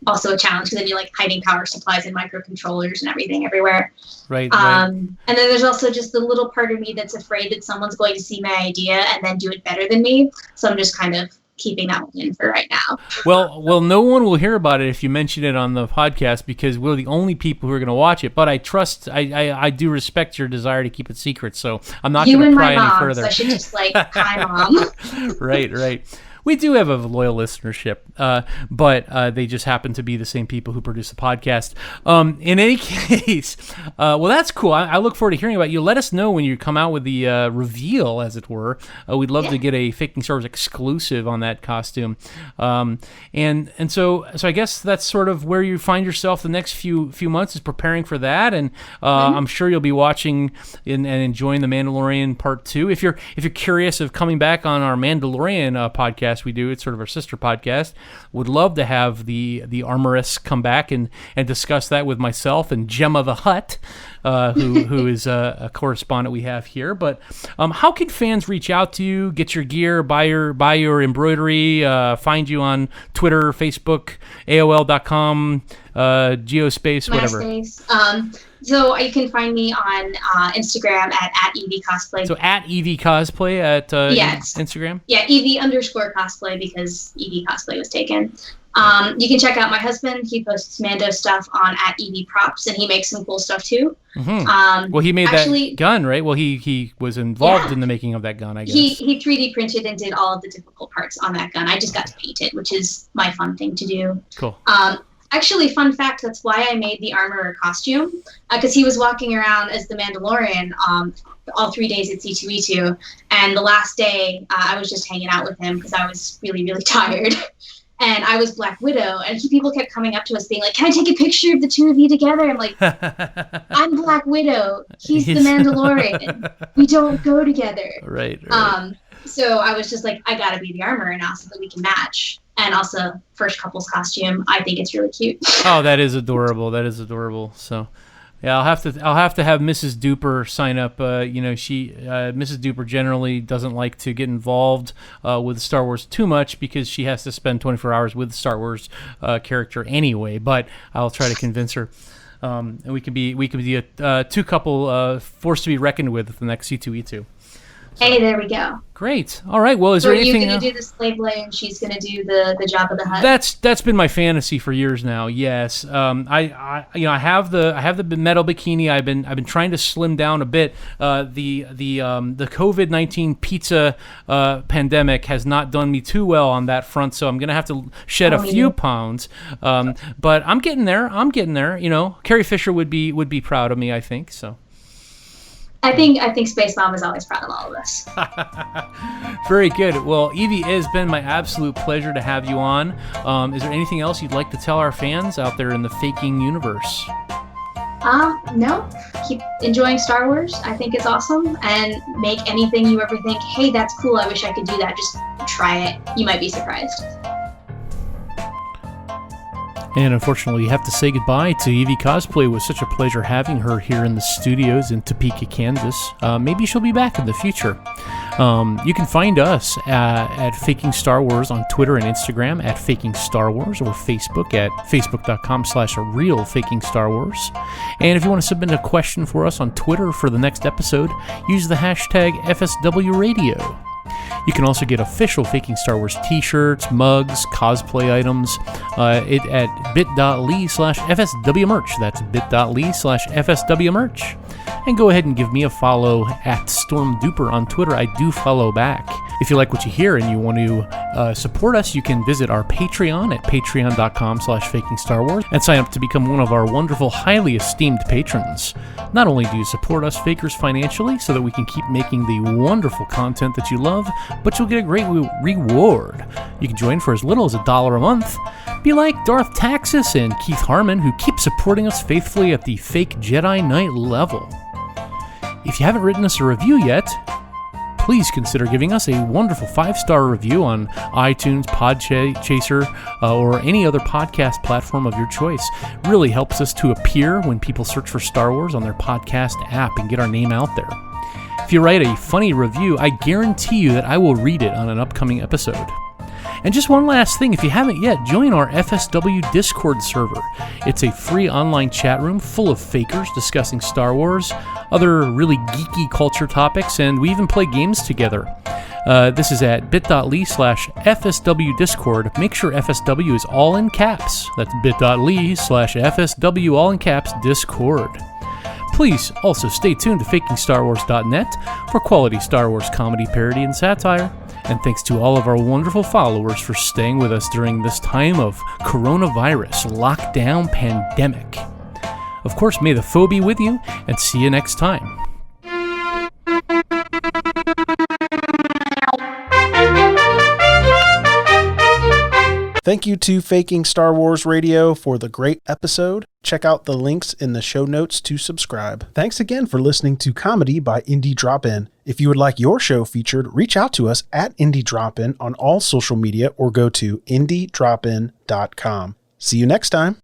Also a challenge, because then you're hiding power supplies and microcontrollers and everything everywhere. Right. And then there's also just the little part of me that's afraid that someone's going to see my idea and then do it better than me. So I'm just kind of keeping that one in for right now. Well, no one will hear about it if you mention it on the podcast, because we're the only people who are going to watch it. But I do respect your desire to keep it secret, so I'm not going to pry any further. So I should just hi, Mom. Right. We do have a loyal listenership, but they just happen to be the same people who produce the podcast. In any case, well, that's cool. I look forward to hearing about you. Let us know when you come out with the reveal, as it were. We'd love to get a Faking Star Wars exclusive on that costume. And so I guess that's sort of where you find yourself the next few months, is preparing for that. And I'm sure you'll be watching and enjoying The Mandalorian Part 2. If you're curious of coming back on our Mandalorian podcast, we do, it's sort of our sister podcast, would love to have the armoress come back and discuss that with myself and Gemma the Hutt, who is a correspondent we have here. But how can fans reach out to you, get your gear, buy your embroidery, find you on Twitter, Facebook, AOL.com, Geospace, whatever? MySpace. So you can find me on Instagram at Ev Cosplay. So at Ev Cosplay at Instagram? Yeah, Ev_Cosplay, because Ev Cosplay was taken. You can check out my husband. He posts Mando stuff on at Ev Props, and he makes some cool stuff too. Mm-hmm. Well, he made that gun, right? Well, he was involved in the making of that gun, I guess. He 3D printed and did all of the difficult parts on that gun. I just got to paint it, which is my fun thing to do. Cool. Actually, fun fact, that's why I made the armorer costume, because he was walking around as the Mandalorian all 3 days at C2E2. And the last day, I was just hanging out with him because I was really, really tired. And I was Black Widow, and people kept coming up to us being like, "Can I take a picture of the two of you together?" I'm like, "I'm Black Widow. He's the Mandalorian. We don't go together." Right. So I was just like, I gotta be the armorer now so that we can match. And also, first couple's costume, I think it's really cute. Oh, that is adorable. That is adorable. So, yeah, I'll have to have Mrs. Duper sign up. Mrs. Duper generally doesn't like to get involved with Star Wars too much because she has to spend 24 hours with the Star Wars character anyway. But I'll try to convince her, and we can be a two couple force to be reckoned with at the next C2E2. Hey, there we go. Great. All right. Well, is there anything? You're gonna do the slave lay, and she's gonna do the Jabba the Hutt. That's been my fantasy for years now. Yes. I have the metal bikini. I've been trying to slim down a bit. The COVID-19 pizza pandemic has not done me too well on that front, so I'm gonna have to shed a few pounds. But I'm getting there. Carrie Fisher would be proud of me, I think. So. I think Space Mom is always proud of all of us. Very good. Well, Evie, it has been my absolute pleasure to have you on. Is there anything else you'd like to tell our fans out there in the faking universe? No. Keep enjoying Star Wars. I think it's awesome. And make anything you ever think, hey, that's cool, I wish I could do that. Just try it. You might be surprised. And unfortunately, you have to say goodbye to Ev Cosplay. It was such a pleasure having her here in the studios in Topeka, Kansas. Maybe she'll be back in the future. You can find us at Faking Star Wars on Twitter and Instagram at Faking Star Wars, or Facebook at facebook.com/realfakingstarwars. And if you want to submit a question for us on Twitter for the next episode, use the hashtag FSWRadio. You can also get official Faking Star Wars t-shirts, mugs, cosplay items at bit.ly/FSWmerch. That's bit.ly/FSWmerch. And go ahead and give me a follow at StormDuper on Twitter. I do follow back. If you like what you hear and you want to support us, you can visit our Patreon at patreon.com/fakingstarwars and sign up to become one of our wonderful, highly esteemed patrons. Not only do you support us fakers financially so that we can keep making the wonderful content that you love, but you'll get a great reward. You can join for as little as $1 a month. Be like Darth Taxis and Keith Harmon, who keep supporting us faithfully at the Fake Jedi Knight level. If you haven't written us a review yet, please consider giving us a wonderful 5-star review on iTunes, Podchaser, or any other podcast platform of your choice. Really helps us to appear when people search for Star Wars on their podcast app and get our name out there. If you write a funny review, I guarantee you that I will read it on an upcoming episode. And just one last thing, if you haven't yet, join our FSW Discord server. It's a free online chat room full of fakers discussing Star Wars, other really geeky culture topics, and we even play games together. This is at bit.ly/FSW Discord. Make sure FSW is all in caps. That's bit.ly/FSW all in caps Discord. Please also stay tuned to FakingStarWars.net for quality Star Wars comedy, parody, and satire. And thanks to all of our wonderful followers for staying with us during this time of coronavirus lockdown pandemic. Of course, may the foe be with you, and see you next time. Thank you to Faking Star Wars Radio for the great episode. Check out the links in the show notes to subscribe. Thanks again for listening to Comedy by Indie Drop-In. If you would like your show featured, reach out to us at Indie Drop-In on all social media or go to indiedropin.com. See you next time.